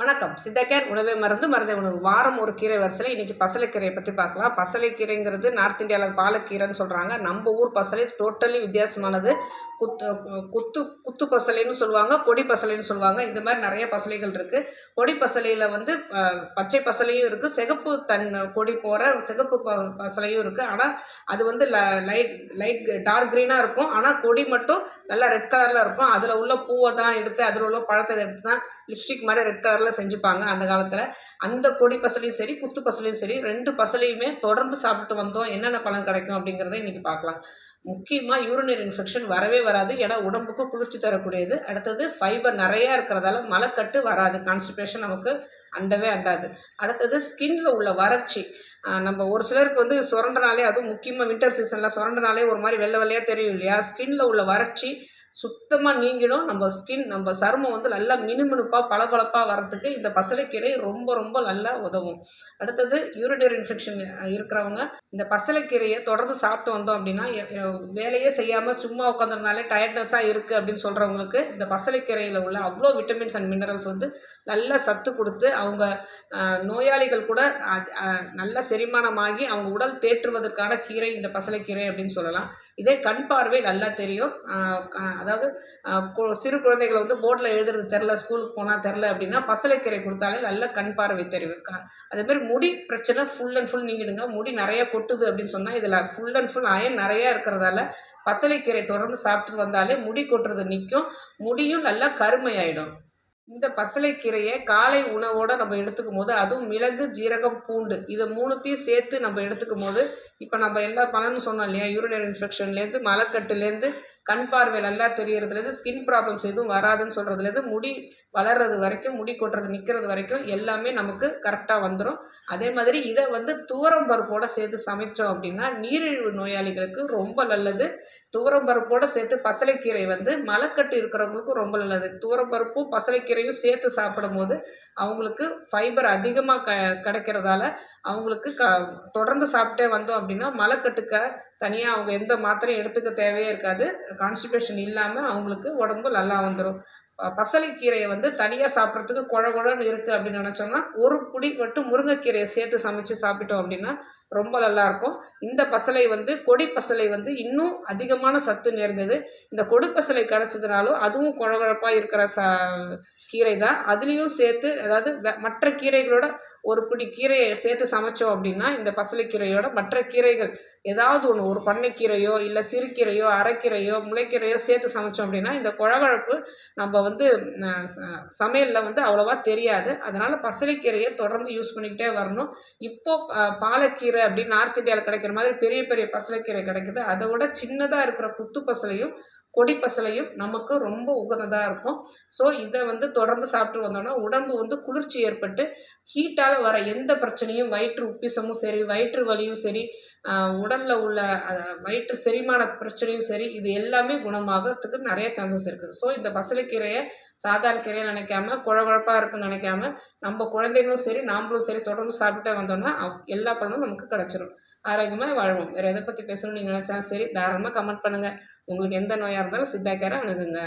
வணக்கம். சித்தகேர் உணவே மருந்து மருந்தே உணவு. வாரம் ஒரு கீரை வரிசையில் இன்னைக்கு பசலைக்கீரையை பற்றி பார்க்கலாம். பசலைக்கீரைங்கிறது நார்த் இந்தியாவில் பாலக்கீரைன்னு சொல்கிறாங்க. நம்ம ஊர் பசலை டோட்டலி வித்தியாசமானது. குத்து குத்து குத்து பசலைன்னு சொல்லுவாங்க, கொடி பசலைன்னு சொல்லுவாங்க. இந்த மாதிரி நிறைய பசலைகள் இருக்குது. கொடி பசலையில் வந்து பச்சை பசலையும் இருக்குது, சிகப்பு கொடி போகிற சிகப்பு பசலையும் இருக்குது. ஆனால் அது வந்து லைட் லைட் டார்க் க்ரீனாக இருக்கும். ஆனால் கொடி மட்டும் நல்லா ரெட் கலரில் இருக்கும். அதில் உள்ள பூவை தான் எடுத்து, அதில் உள்ள பழத்தை எடுத்து தான் லிப்ஸ்டிக் மாதிரி ரெட் கலரில் செஞ்சுப்பாங்க அந்த காலத்தில். அந்த கொடி பசலையும் சரி, குத்து பசலையும் சரி, 2 பசலையுமே தொடர்ந்து சாப்பிட்டு வந்தோம். என்னென்ன பலன் கிடைக்கும் அப்படிங்கிறத இன்னைக்கு பார்க்கலாம். முக்கியமாக யூரினரி இன்ஃபெக்ஷன் வரவே வராது. ஏன்னா உடம்புக்கு குளிர்ச்சி தரக்கூடியது. அடுத்தது ஃபைபர் நிறையா இருக்கிறதால மலக்கட்டு வராது. கான்ஸ்டிபேஷன் நமக்கு அண்டவே அண்டாது. அடுத்தது ஸ்கின்ல உள்ள வறட்சி. நம்ம ஒரு சிலருக்கு வந்து சுரண்டனாலே, அதுவும் முக்கியமாக வின்டர் சீசனில் சுரண்டனாலே ஒரு மாதிரி வெள்ளை வெள்ளையாக தெரியும் இல்லையா? ஸ்கின்ல உள்ள வறட்சி சுத்தமாக நீங்கிடும். நம்ம சருமம் வந்து நல்லா மினுமினுப்பாக பளபளப்பாக வரத்துக்கு இந்த பசலைக்கீரை ரொம்ப ரொம்ப நல்லா உதவும். அடுத்தது யூரினரி இன்ஃபெக்ஷன் இருக்கிறவங்க இந்த பசலைக்கீரையை தொடர்ந்து சாப்பிட்டு வந்தோம் அப்படின்னா, வேலையே செய்யாமல் சும்மா உட்காந்துருந்தாலே டயர்ட்னஸாக இருக்குது அப்படின்னு சொல்கிறவங்களுக்கு இந்த பசலைக்கீரையில் உள்ள அவ்வளோ விட்டமின்ஸ் அண்ட் மினரல்ஸ் வந்து நல்ல சத்து கொடுத்து அவங்க நோயாளிகள் கூட நல்ல செரிமானமாகி அவங்க உடல் தேற்றுவதற்கான கீரை இந்த பசலைக்கீரை அப்படின்னு சொல்லலாம். இதே கண் பார்வை நல்லா தெரியும். அதாவது சிறு குழந்தைகளை வந்து போர்டில் எழுதுறது தெரில, ஸ்கூலுக்கு போனால் தெரில அப்படின்னா பசலைக்கீரை கொடுத்தாலே நல்ல கண் பார்வை தெரியும். அதேமாதிரி முடி பிரச்சனை ஃபுல் அண்ட் ஃபுல் நீங்கிடுங்க. முடி நிறைய கொட்டுது அப்படின்னு சொன்னால் இதில் ஃபுல் அண்ட் ஃபுல் அயன் நிறையா இருக்கிறதால பசலைக்கீரை தொடர்ந்து சாப்பிட்டு வந்தாலே முடி கொட்டுறது நிற்கும். முடியும் நல்லா கருமையாயிடும். இந்த பசலைக்கீரையை காலை உணவோடு நம்ம எடுத்துக்கும் போது, அதுவும் மிளகு, ஜீரகம், பூண்டு இது 3த்தையும் சேர்த்து நம்ம எடுத்துக்கும் போது, இப்போ நம்ம எல்லா பலனும் சொன்னோம் இல்லையா? யூரினரி இன்ஃபெக்ஷன்லேருந்து, மலக்கட்டுலேருந்து, கண் பார்வை நல்லா தெரியறதுலேருந்து, ஸ்கின் ப்ராப்ளம்ஸ் எதுவும் வராதுன்னு சொல்கிறதுலேருந்து, முடி வளர்றது வரைக்கும், முடி கொட்டுறது நிற்கிறது வரைக்கும் எல்லாமே நமக்கு கரெக்டாக வந்துடும். அதே மாதிரி இதை வந்து துவரம் பருப்போடு சேர்த்து சமைச்சோம் அப்படின்னா நீரிழிவு நோயாளிகளுக்கு ரொம்ப நல்லது. துவரம் பருப்போடு சேர்த்து பசலைக்கீரை வந்து மலக்கட்டு இருக்கிறவங்களுக்கும் ரொம்ப நல்லது. துவரம் பருப்பும் பசலைக்கீரையும் சேர்த்து சாப்பிடும் போது அவங்களுக்கு ஃபைபர் அதிகமாக கிடைக்கிறதால அவங்களுக்கு தொடர்ந்து சாப்பிட்டே வந்தோம் அப்படின்னா மலக்கட்டுக்க தனியாக அவங்க எந்த மாத்திரையும் எடுத்துக்க தேவையே இருக்காது. கான்ஸ்டிபேஷன் இல்லாமல் அவங்களுக்கு உடம்பு நல்லா வந்துடும். பசலைக்கீரையை வந்து தனியாக சாப்பிட்றதுக்கு குழகுழன்னு இருக்குது அப்படின்னு நினச்சோம்னா ஒரு புடி மட்டும் முருங்கைக்கீரையை சேர்த்து சமைச்சு சாப்பிட்டோம் அப்படின்னா ரொம்ப நல்லாயிருக்கும். இந்த பசலை வந்து கொடி பசலை வந்து இன்னும் அதிகமான சத்து நேர்ந்தது. இந்த கொடி பசலை கிடச்சதுனாலும் அதுவும் குழகுழப்பாக இருக்கிற கீரை தான். அதுலேயும் சேர்த்து, அதாவது மற்ற கீரைகளோட ஒரு பிடி கீரையை சேர்த்து சமைச்சோம் அப்படின்னா இந்த பசலைக்கீரையோட மற்ற கீரைகள் ஏதாவது ஒன்று, ஒரு பண்ணைக்கீரையோ இல்லை சிறுகீரையோ அரைக்கீரையோ முளைக்கீரையோ சேர்த்து சமைச்சோம் அப்படின்னா இந்த குழகுழப்பு நம்ம வந்து சமையலில் வந்து அவ்வளோவா தெரியாது. அதனால் பசலைக்கீரையை தொடர்ந்து யூஸ் பண்ணிக்கிட்டே வரணும். இப்போது பாலக்கீரை அப்படின்னு நார்த் இந்தியாவில் கிடைக்கிற மாதிரி பெரிய பெரிய பசலைக்கீரை கிடைக்குது. அதை விட சின்னதாக இருக்கிற குத்து பசலையும் கொடி பசலையும் நமக்கு ரொம்ப உகந்ததாக இருக்கும். ஸோ இதை வந்து தொடர்ந்து சாப்பிட்டு வந்தோம்னா உடம்பு வந்து குளிர்ச்சி ஏற்பட்டு ஹீட்டால் வர எந்த பிரச்சனையும், வயிற்று உப்பிசமும் சரி, வயிற்று வலியும் சரி, உடலில் உள்ள வயிற்று செரிமான பிரச்சனையும் சரி, இது எல்லாமே குணமாகறதுக்கு நிறைய சான்சஸ் இருக்குது. ஸோ இந்த பசலைக்கீரையை சாதாரண கீரையை நினைக்காம, குழகுழப்பாக இருக்குன்னு நினைக்காம, நம்ம குழந்தைங்களும் சரி நாமளும் சரி தொடர்ந்து சாப்பிட்டே வந்தோம்னா எல்லா பலனும் நமக்கு கிடச்சிரும். ஆரோக்கியமாக வாழ்வோம். வேறு எதை பற்றி பேசணும்னு நீங்கள் நினச்சாலும் சரி தாராளமாக கமெண்ட் பண்ணுங்கள். உங்களுக்கு எந்த நோயாக இருந்தாலும் சித்தா கேரை அணுகுங்க.